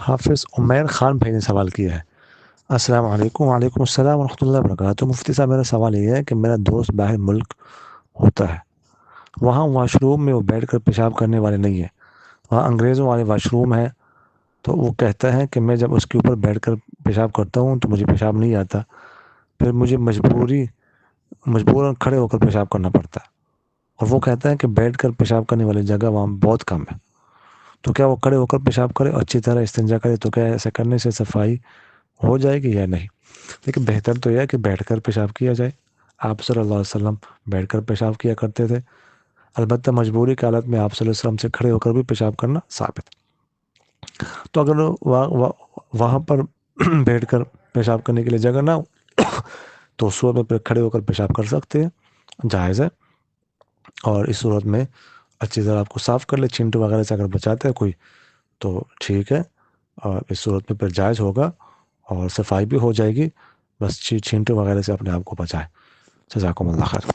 حافظ عمیر خان بھائی نے سوال کیا ہے۔ السلام علیکم۔ وعلیکم السلام ورحمۃ اللہ وبرکاتہ۔ مفتی صاحب، میرا سوال یہ ہے کہ میرا دوست باہر ملک ہوتا ہے، وہاں واش روم میں وہ بیٹھ کر پیشاب کرنے والے نہیں ہے، وہاں انگریزوں والے واش روم ہے، تو وہ کہتا ہے کہ میں جب اس کے اوپر بیٹھ کر پیشاب کرتا ہوں تو مجھے پیشاب نہیں آتا، پھر مجھے مجبوراً کھڑے ہو کر پیشاب کرنا پڑتا ہے، اور وہ کہتا ہے کہ بیٹھ کر پیشاب کرنے والی جگہ وہاں بہت کم ہے، تو کیا وہ کھڑے ہو کر پیشاب کرے اور اچھی طرح استنجا کرے؟ تو کیا ایسا کرنے سے صفائی ہو جائے گی یا نہیں؟ لیکن بہتر تو یہ ہے کہ بیٹھ کر پیشاب کیا جائے۔ آپ صلی اللہ علیہ وسلم بیٹھ کر پیشاب کیا کرتے تھے، البتہ مجبوری کی حالت میں آپ صلی اللہ علیہ وسلم سے کھڑے ہو کر بھی پیشاب کرنا ثابت۔ تو اگر وہاں پر بیٹھ کر پیشاب کرنے کے لیے جگہ نہ ہو تو اس صورت میں پھر کھڑے ہو کر پیشاب کر سکتے ہیں، جائز ہے۔ اور اس صورت میں اچھی طرح آپ کو صاف کر لے، چھینٹو وغیرہ سے اگر بچاتے ہیں کوئی تو ٹھیک ہے، اور اس صورت میں پھر جائز ہوگا اور صفائی بھی ہو جائے گی، بس چھینٹو وغیرہ سے اپنے آپ کو بچائیں۔ جزاکم اللہ خیر۔